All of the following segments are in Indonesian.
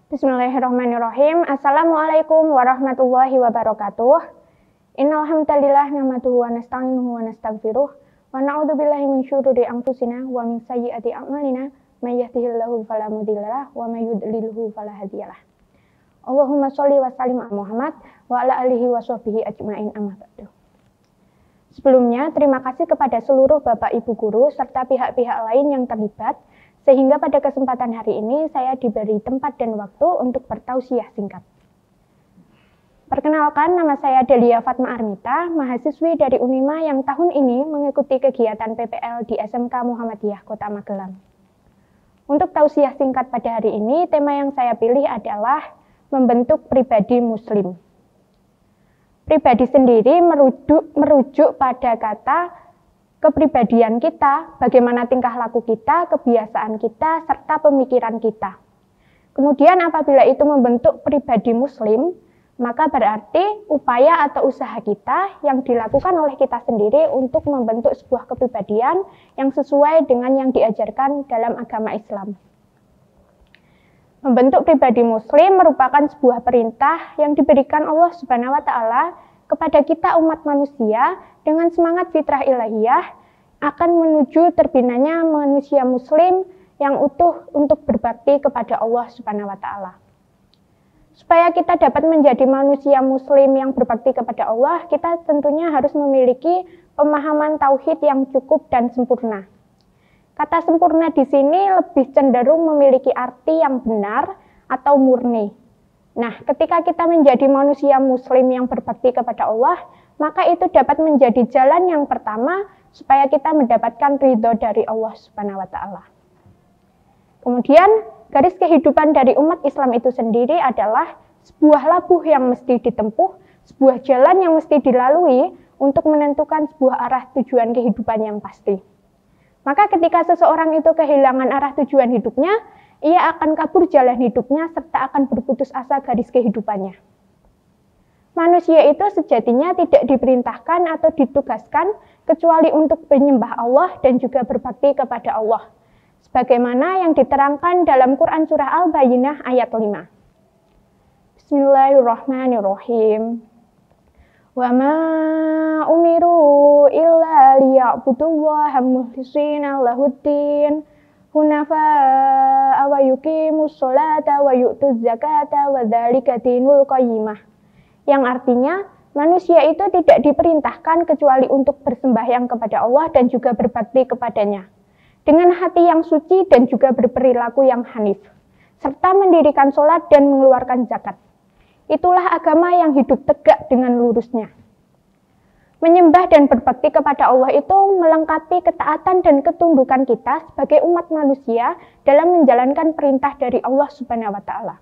Bismillahirrahmanirrahim. Assalamualaikum warahmatullahi wabarakatuh. Innal hamdalillah nahmaduhu wa nasta'inuhu wa nastaghfiruh wa na'udzubillahi min syururi anfusina wa min sayyiati a'malina may yahdihillahu fala mudhillalah wa may yudlilhu fala hadiyalah. Allahumma sholli wa sallim ala Muhammad wa ala alihi wa sahbihi ajmain amma ba'du. Sebelumnya, terima kasih kepada seluruh Bapak Ibu guru serta pihak-pihak lain yang terlibat sehingga pada kesempatan hari ini saya diberi tempat dan waktu untuk bertausiah singkat. Perkenalkan, nama saya Delia Fatma Armita, mahasiswi dari Unima yang tahun ini mengikuti kegiatan PPL di SMK Muhammadiyah Kota Magelang. Untuk tausiah singkat pada hari ini, tema yang saya pilih adalah membentuk pribadi muslim. Pribadi sendiri merujuk pada kata kepribadian kita, bagaimana tingkah laku kita, kebiasaan kita, serta pemikiran kita. Kemudian apabila itu membentuk pribadi muslim, maka berarti upaya atau usaha kita yang dilakukan oleh kita sendiri untuk membentuk sebuah kepribadian yang sesuai dengan yang diajarkan dalam agama Islam. Membentuk pribadi muslim merupakan sebuah perintah yang diberikan Allah Subhanahu wa Ta'ala kepada kita umat manusia dengan semangat fitrah ilahiyah akan menuju terbinanya manusia muslim yang utuh untuk berbakti kepada Allah Subhanahu wa Ta'ala. Supaya kita dapat menjadi manusia muslim yang berbakti kepada Allah, kita tentunya harus memiliki pemahaman tauhid yang cukup dan sempurna. Kata sempurna di sini lebih cenderung memiliki arti yang benar atau murni. Nah, ketika kita menjadi manusia muslim yang berbakti kepada Allah, maka itu dapat menjadi jalan yang pertama supaya kita mendapatkan ridho dari Allah Subhanahu wa Ta'ala. Kemudian, garis kehidupan dari umat Islam itu sendiri adalah sebuah labuh yang mesti ditempuh, sebuah jalan yang mesti dilalui untuk menentukan sebuah arah tujuan kehidupan yang pasti. Maka ketika seseorang itu kehilangan arah tujuan hidupnya, ia akan kabur jalan hidupnya serta akan berputus asa garis kehidupannya. Manusia itu sejatinya tidak diperintahkan atau ditugaskan kecuali untuk menyembah Allah dan juga berbakti kepada Allah. Sebagaimana yang diterangkan dalam Quran Surah Al-Bayyinah ayat 5. Bismillahirrahmanirrahim. Wa ma umiru illa liya'budullaha mukhlishina lahuddin hunafa'a wa yuqimus sholata wa yu'tuz zakata wa dzalika dinul qayyimah. Yang artinya, manusia itu tidak diperintahkan kecuali untuk bersembahyang kepada Allah dan juga berbakti kepadanya dengan hati yang suci dan juga berperilaku yang hanif, serta mendirikan sholat dan mengeluarkan zakat. Itulah agama yang hidup tegak dengan lurusnya. Menyembah dan berbakti kepada Allah itu melengkapi ketaatan dan ketundukan kita sebagai umat manusia dalam menjalankan perintah dari Allah Subhanahu wa Ta'ala.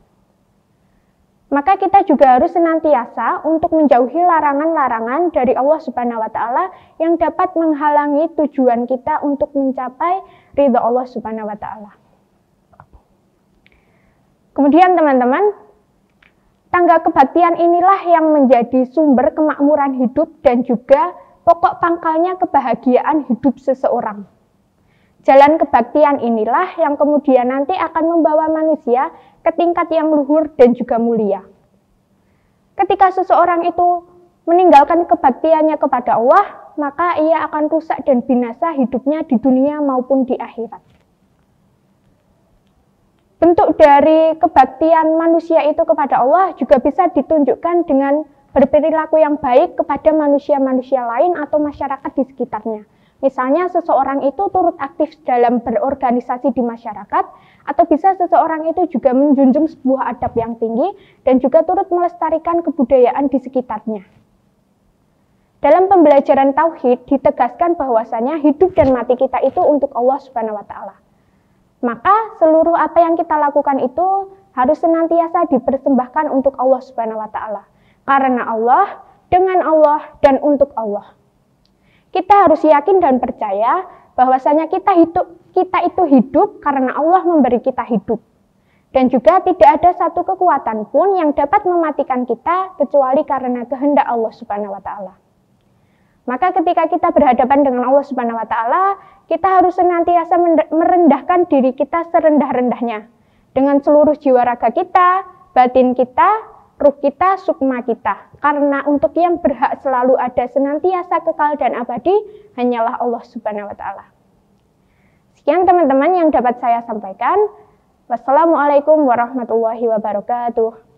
Maka kita juga harus senantiasa untuk menjauhi larangan-larangan dari Allah Subhanahu wa Ta'ala yang dapat menghalangi tujuan kita untuk mencapai ridha Allah Subhanahu wa Ta'ala. Kemudian teman-teman, tangga kebaktian inilah yang menjadi sumber kemakmuran hidup dan juga pokok pangkalnya kebahagiaan hidup seseorang. Jalan kebaktian inilah yang kemudian nanti akan membawa manusia ke tingkat yang luhur dan juga mulia. Ketika seseorang itu meninggalkan kebaktiannya kepada Allah, maka ia akan rusak dan binasa hidupnya di dunia maupun di akhirat. Bentuk dari kebaktian manusia itu kepada Allah juga bisa ditunjukkan dengan berperilaku yang baik kepada manusia-manusia lain atau masyarakat di sekitarnya. Misalnya seseorang itu turut aktif dalam berorganisasi di masyarakat, atau bisa seseorang itu juga menjunjung sebuah adab yang tinggi dan juga turut melestarikan kebudayaan di sekitarnya. Dalam pembelajaran tauhid ditegaskan bahwasanya hidup dan mati kita itu untuk Allah Subhanahu wa Ta'ala. Maka seluruh apa yang kita lakukan itu harus senantiasa dipersembahkan untuk Allah Subhanahu wa Ta'ala. Karena Allah, dengan Allah, dan untuk Allah. Kita harus yakin dan percaya bahwasanya kita itu hidup karena Allah memberi kita hidup. Dan juga tidak ada satu kekuatan pun yang dapat mematikan kita kecuali karena kehendak Allah Subhanahu wa Ta'ala. Maka ketika kita berhadapan dengan Allah Subhanahu wa Ta'ala, kita harus senantiasa merendahkan diri kita serendah-rendahnya dengan seluruh jiwa raga kita, batin kita, ruh kita, sukma kita. Karena untuk yang berhak selalu ada senantiasa kekal dan abadi hanyalah Allah Subhanahu wa taala. Sekian teman-teman yang dapat saya sampaikan. Wassalamualaikum warahmatullahi wabarakatuh.